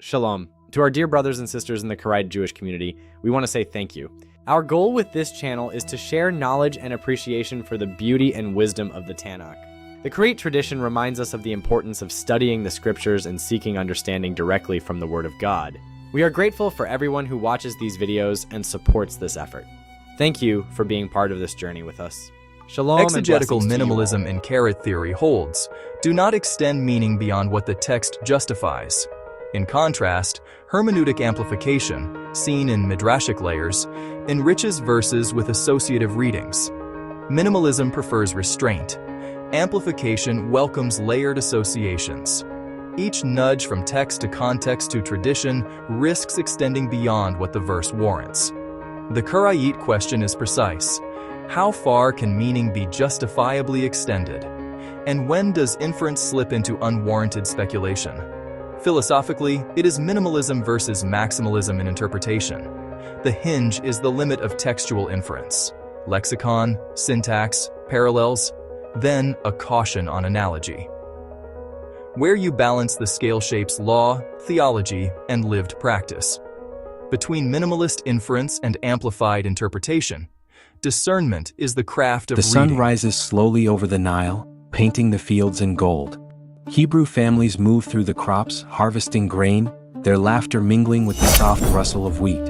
Shalom. To our dear brothers and sisters in the Karaite Jewish community, we want to say thank you. Our goal with this channel is to share knowledge and appreciation for the beauty and wisdom of the Tanakh. The Karaite tradition reminds us of the importance of studying the scriptures and seeking understanding directly from the Word of God. We are grateful for everyone who watches these videos and supports this effort. Thank you for being part of this journey with us. Shalom. Exegetical and minimalism in Karaite theory holds, do not extend meaning beyond what the text justifies. In contrast, hermeneutic amplification, seen in midrashic layers, enriches verses with associative readings. Minimalism prefers restraint. Amplification welcomes layered associations. Each nudge from text to context to tradition risks extending beyond what the verse warrants. The Karaite question is precise. How far can meaning be justifiably extended? And when does inference slip into unwarranted speculation? Philosophically, it is minimalism versus maximalism in interpretation. The hinge is the limit of textual inference. Lexicon, syntax, parallels, then a caution on analogy. Where you balance the scale shapes law, theology, and lived practice. Between minimalist inference and amplified interpretation, discernment is the craft of reading. The sun reading. rises slowly over the Nile, painting the fields in gold. Hebrew families move through the crops, harvesting grain, their laughter mingling with the soft rustle of wheat.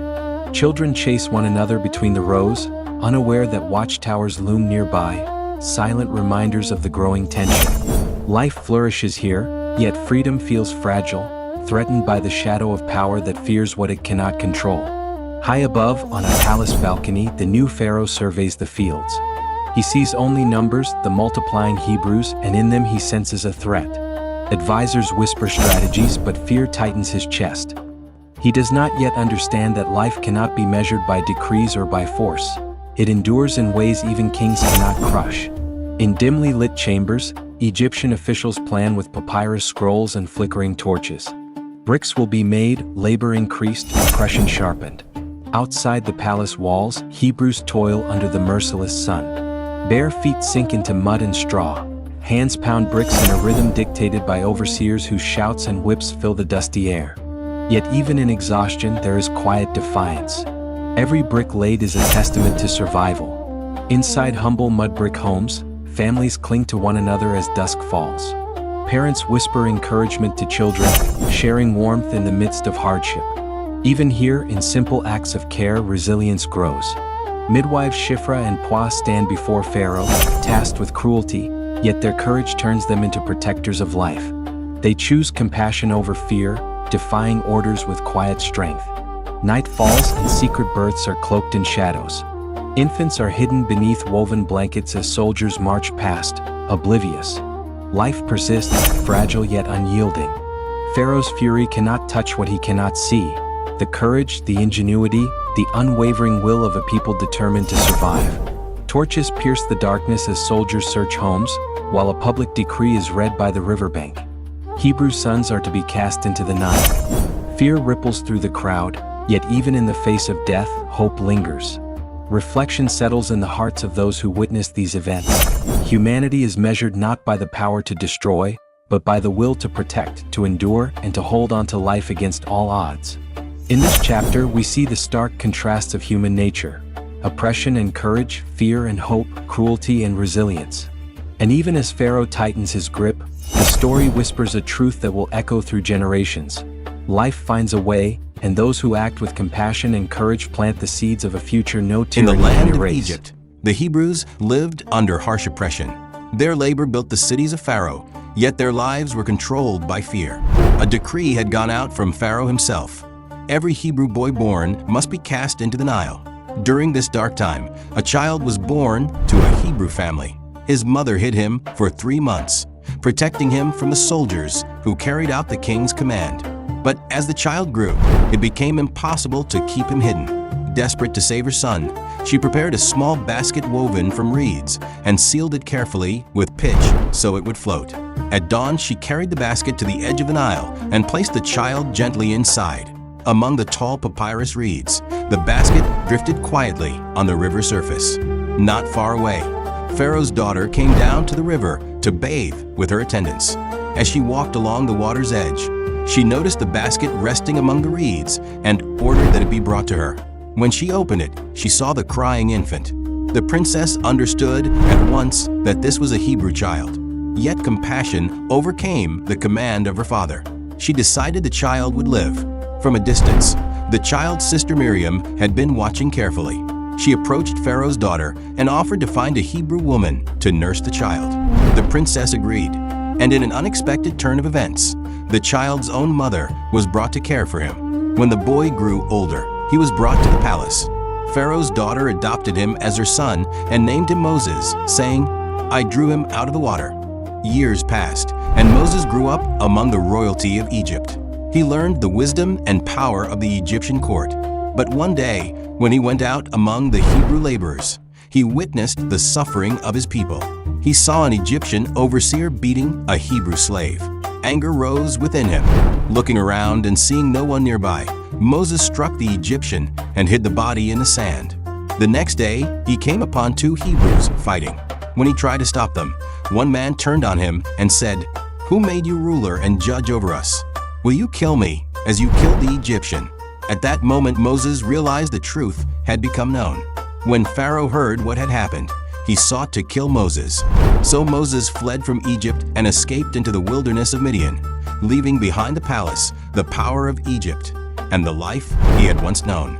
Children chase one another between the rows, unaware that watchtowers loom nearby, silent reminders of the growing tension. Life flourishes here, yet freedom feels fragile, threatened by the shadow of power that fears what it cannot control. High above, on a palace balcony, the new pharaoh surveys the fields. He sees only numbers, the multiplying Hebrews, and in them he senses a threat. Advisors whisper strategies, but fear tightens his chest. He does not yet understand that life cannot be measured by decrees or by force. It endures in ways even kings cannot crush. In dimly lit chambers, Egyptian officials plan with papyrus scrolls and flickering torches. Bricks will be made, labor increased, oppression sharpened. Outside the palace walls, Hebrews toil under the merciless sun. Bare feet sink into mud and straw. Hands pound bricks in a rhythm dictated by overseers whose shouts and whips fill the dusty air. Yet even in exhaustion, there is quiet defiance. Every brick laid is a testament to survival. Inside humble mud brick homes, families cling to one another as dusk falls. Parents whisper encouragement to children, sharing warmth in the midst of hardship. Even here, in simple acts of care, resilience grows. Midwives Shifra and Pua stand before Pharaoh, tasked with cruelty, yet their courage turns them into protectors of life. They choose compassion over fear, defying orders with quiet strength. Night falls and secret births are cloaked in shadows. Infants are hidden beneath woven blankets as soldiers march past, oblivious. Life persists, fragile yet unyielding. Pharaoh's fury cannot touch what he cannot see. The courage, the ingenuity, the unwavering will of a people determined to survive. Torches pierce the darkness as soldiers search homes, while a public decree is read by the riverbank. Hebrew sons are to be cast into the Nile. Fear ripples through the crowd, yet even in the face of death, hope lingers. Reflection settles in the hearts of those who witness these events. Humanity is measured not by the power to destroy, but by the will to protect, to endure, and to hold on to life against all odds. In this chapter, we see the stark contrasts of human nature: oppression and courage, fear and hope, cruelty and resilience. And even as Pharaoh tightens his grip, the story whispers a truth that will echo through generations. Life finds a way, and those who act with compassion and courage plant the seeds of a future no tyranny can erase. In the land of erase. Egypt, the Hebrews lived under harsh oppression. Their labor built the cities of Pharaoh, yet their lives were controlled by fear. A decree had gone out from Pharaoh himself. Every Hebrew boy born must be cast into the Nile. During this dark time, a child was born to a Hebrew family. His mother hid him for 3 months, protecting him from the soldiers who carried out the king's command. But as the child grew, it became impossible to keep him hidden. Desperate to save her son, she prepared a small basket woven from reeds and sealed it carefully with pitch so it would float. At dawn, she carried the basket to the edge of the Nile and placed the child gently inside. Among the tall papyrus reeds, the basket drifted quietly on the river surface. Not far away, Pharaoh's daughter came down to the river to bathe with her attendants. As she walked along the water's edge, She noticed the basket resting among the reeds and ordered that it be brought to her. When she opened it, she saw the crying infant. The princess understood at once that this was a Hebrew child. Yet compassion overcame the command of her father. She decided the child would live. From a distance, the child's sister Miriam had been watching carefully. She approached Pharaoh's daughter and offered to find a Hebrew woman to nurse the child. The princess agreed, and in an unexpected turn of events, the child's own mother was brought to care for him. When the boy grew older, he was brought to the palace. Pharaoh's daughter adopted him as her son and named him Moses, saying, "I drew him out of the water." Years passed, and Moses grew up among the royalty of Egypt. He learned the wisdom and power of the Egyptian court. But one day, when he went out among the Hebrew laborers, he witnessed the suffering of his people. He saw an Egyptian overseer beating a Hebrew slave. Anger rose within him. Looking around and seeing no one nearby, Moses struck the Egyptian and hid the body in the sand. The next day, he came upon two Hebrews fighting. When he tried to stop them, one man turned on him and said, "Who made you ruler and judge over us? Will you kill me as you killed the Egyptian?" At that moment, Moses realized the truth had become known. When Pharaoh heard what had happened, he sought to kill Moses. So Moses fled from Egypt and escaped into the wilderness of Midian, leaving behind the palace, the power of Egypt, and the life he had once known.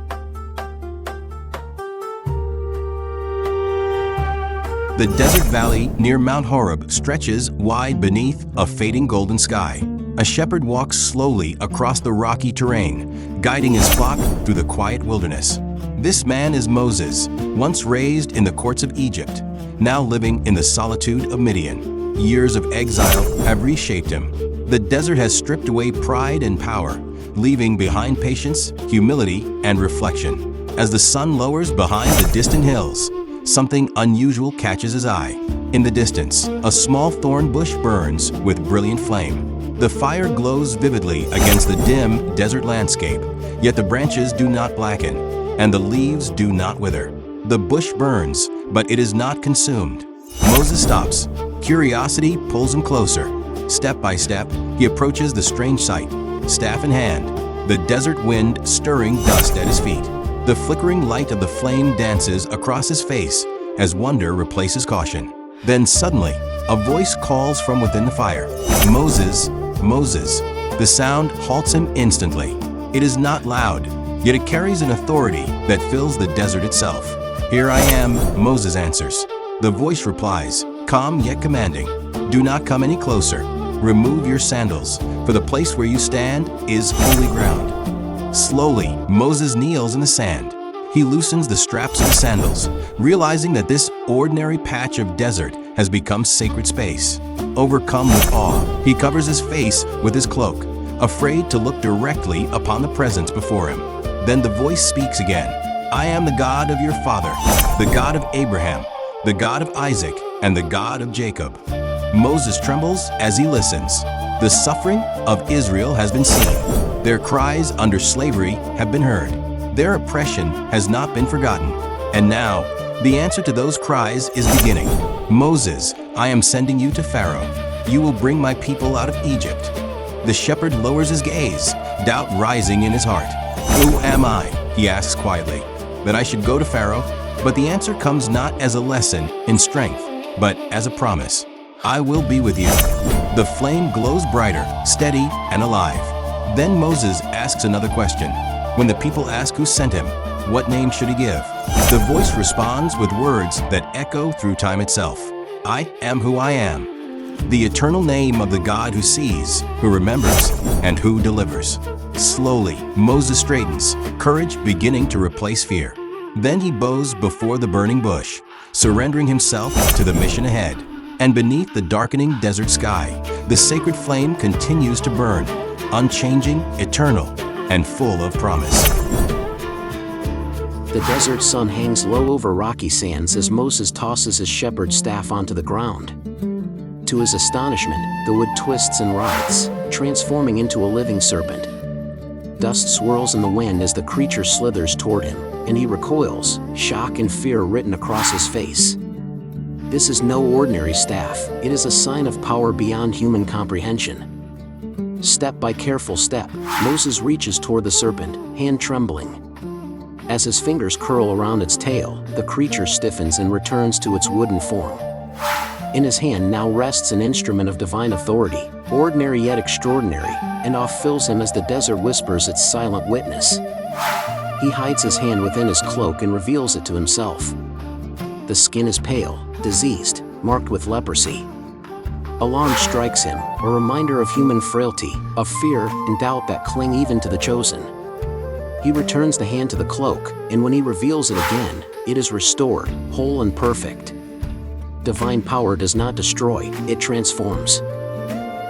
The desert valley near Mount Horeb stretches wide beneath a fading golden sky. A shepherd walks slowly across the rocky terrain, guiding his flock through the quiet wilderness. This man is Moses, once raised in the courts of Egypt, now living in the solitude of Midian. Years of exile have reshaped him. The desert has stripped away pride and power, leaving behind patience, humility, and reflection. As the sun lowers behind the distant hills, something unusual catches his eye. In the distance, a small thorn bush burns with brilliant flame. The fire glows vividly against the dim desert landscape, yet the branches do not blacken, and the leaves do not wither. The bush burns, but it is not consumed. Moses stops. Curiosity pulls him closer. Step by step, he approaches the strange sight, staff in hand, the desert wind stirring dust at his feet. The flickering light of the flame dances across his face as wonder replaces caution. Then suddenly, a voice calls from within the fire, "Moses, Moses." The sound halts him instantly. It is not loud, yet it carries an authority that fills the desert itself. "Here I am," Moses answers. The voice replies, calm yet commanding, "Do not come any closer. Remove your sandals, for the place where you stand is holy ground." Slowly, Moses kneels in the sand. He loosens the straps of the sandals, realizing that this ordinary patch of desert has become sacred space. Overcome with awe, he covers his face with his cloak, afraid to look directly upon the presence before him. Then the voice speaks again, "I am the God of your father, the God of Abraham, the God of Isaac, and the God of Jacob." Moses trembles as he listens. The suffering of Israel has been seen. Their cries under slavery have been heard. Their oppression has not been forgotten. And now, the answer to those cries is beginning. "Moses, I am sending you to Pharaoh. You will bring my people out of Egypt." The shepherd lowers his gaze, doubt rising in his heart. "Who am I?" he asks quietly. "That I should go to Pharaoh?" But the answer comes not as a lesson in strength, but as a promise. "I will be with you." The flame glows brighter, steady, and alive. Then Moses asks another question. When the people ask who sent him, what name should he give? The voice responds with words that echo through time itself. "I am who I am." The eternal name of the God who sees, who remembers, and who delivers. Slowly, Moses straightens, courage beginning to replace fear. Then he bows before the burning bush, surrendering himself to the mission ahead. And beneath the darkening desert sky, the sacred flame continues to burn, unchanging, eternal, and full of promise. The desert sun hangs low over rocky sands as Moses tosses his shepherd's staff onto the ground. To his astonishment, the wood twists and writhes, transforming into a living serpent. Dust swirls in the wind as the creature slithers toward him, and he recoils, shock and fear written across his face. This is no ordinary staff, it is a sign of power beyond human comprehension. Step by careful step, Moses reaches toward the serpent, hand trembling. As his fingers curl around its tail, the creature stiffens and returns to its wooden form. In his hand now rests an instrument of divine authority, ordinary yet extraordinary, and awe fills him as the desert whispers its silent witness. He hides his hand within his cloak and reveals it to himself. The skin is pale, diseased, marked with leprosy. Alarm strikes him, a reminder of human frailty, of fear and doubt that cling even to the chosen. He returns the hand to the cloak, and when he reveals it again, it is restored, whole and perfect. Divine power does not destroy, it transforms.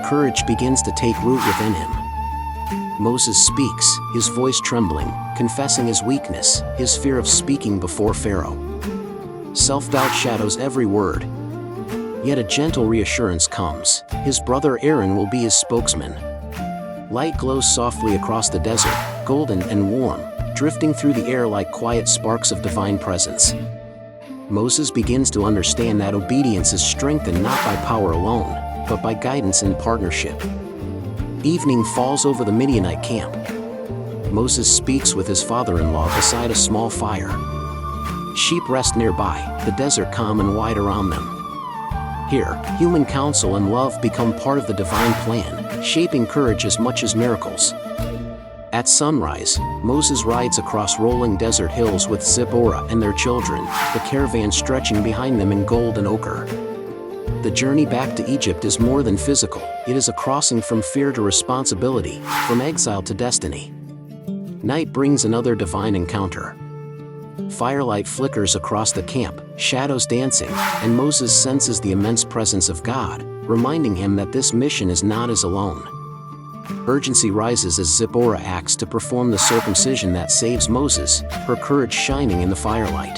Courage begins to take root within him. Moses speaks, his voice trembling, confessing his weakness, his fear of speaking before Pharaoh. Self-doubt shadows every word. Yet a gentle reassurance comes. His brother Aaron will be his spokesman. Light glows softly across the desert, golden and warm, drifting through the air like quiet sparks of divine presence. Moses begins to understand that obedience is strengthened not by power alone, but by guidance and partnership. Evening falls over the Midianite camp. Moses speaks with his father-in-law beside a small fire. Sheep rest nearby, the desert calm and wide around them. Here, human counsel and love become part of the divine plan, shaping courage as much as miracles. At sunrise, Moses rides across rolling desert hills with Zipporah and their children, the caravan stretching behind them in gold and ochre. The journey back to Egypt is more than physical, it is a crossing from fear to responsibility, from exile to destiny. Night brings another divine encounter. Firelight flickers across the camp, shadows dancing, and Moses senses the immense presence of God, reminding him that this mission is not his alone. Urgency rises as Zipporah acts to perform the circumcision that saves Moses, her courage shining in the firelight.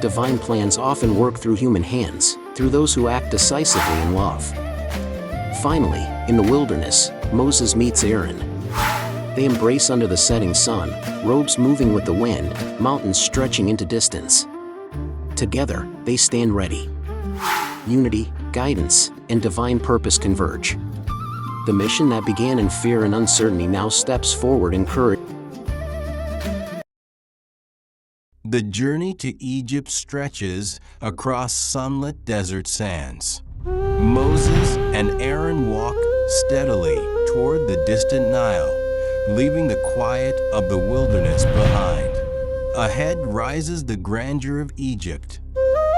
Divine plans often work through human hands, through those who act decisively in love. Finally, in the wilderness, Moses meets Aaron. They embrace under the setting sun, robes moving with the wind, mountains stretching into distance. Together, they stand ready. Unity, guidance, and divine purpose converge. The mission that began in fear and uncertainty now steps forward in courage. The journey to Egypt stretches across sunlit desert sands. Moses and Aaron walk steadily toward the distant Nile, leaving the quiet of the wilderness behind. Ahead rises the grandeur of Egypt,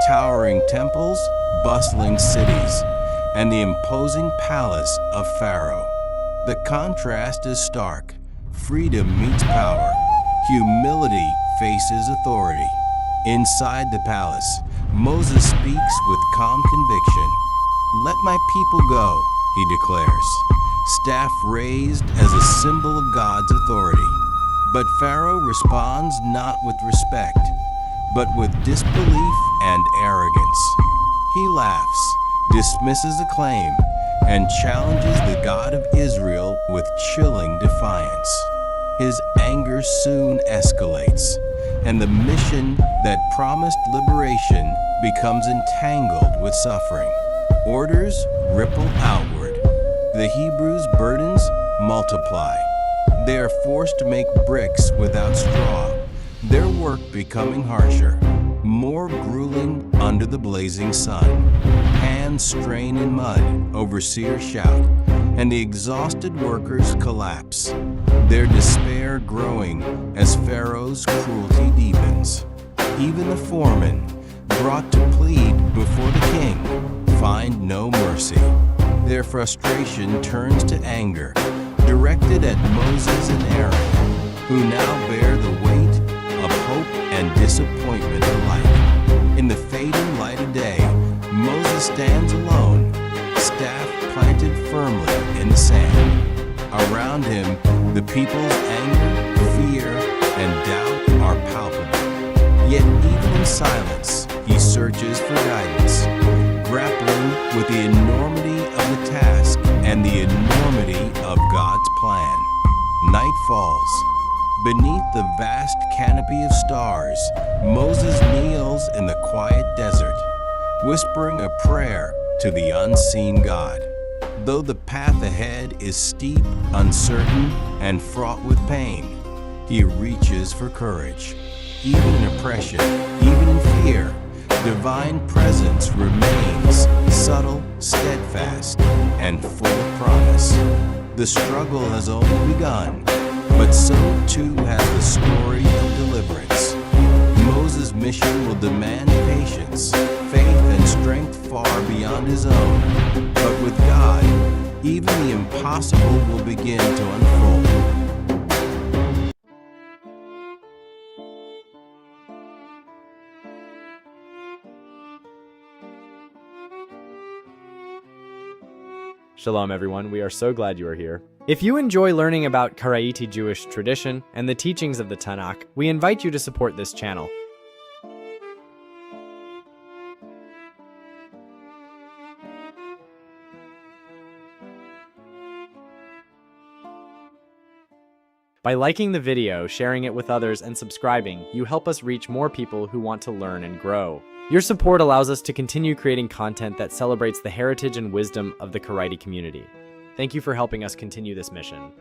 towering temples, bustling cities, and the imposing palace of Pharaoh. The contrast is stark. Freedom meets power. Humility faces authority. Inside the palace, Moses speaks with calm conviction. "Let my people go," he declares, staff raised as a symbol of God's authority. But Pharaoh responds not with respect, but with disbelief and arrogance. He laughs, dismisses a claim, and challenges the God of Israel with chilling defiance. His anger soon escalates, and the mission that promised liberation becomes entangled with suffering. Orders ripple outward. The Hebrews' burdens multiply. They are forced to make bricks without straw, their work becoming harsher, more grueling under the blazing sun. Hands strain in mud, overseers shout, and the exhausted workers collapse, their despair growing as Pharaoh's cruelty deepens. Even the foremen, brought to plead before the king, find no mercy. Their frustration turns to anger, directed at Moses and Aaron, who now bear the weight of hope and disappointment alike. In the fading light of day, Moses stands alone, staff planted firmly in the sand. Around him, the people's anger, fear, and doubt are palpable. Yet even in silence, he searches for guidance, grappling with the enormity of the task and the enormity of God's plan. Night falls. Beneath the vast canopy of stars, Moses kneels in the quiet desert, whispering a prayer to the unseen God. Though the path ahead is steep, uncertain, and fraught with pain, he reaches for courage. Even in oppression, even in fear, divine presence remains subtle, steadfast, and full of promise. The struggle has only begun, but so too has the story of deliverance. Moses' mission will demand patience, faith, and strength far beyond his own. But with God, even the impossible will begin to unfold. Shalom, everyone. We are so glad you are here. If you enjoy learning about Karaite Jewish tradition and the teachings of the Tanakh, we invite you to support this channel. By liking the video, sharing it with others, and subscribing, you help us reach more people who want to learn and grow. Your support allows us to continue creating content that celebrates the heritage and wisdom of the Karaite community. Thank you for helping us continue this mission.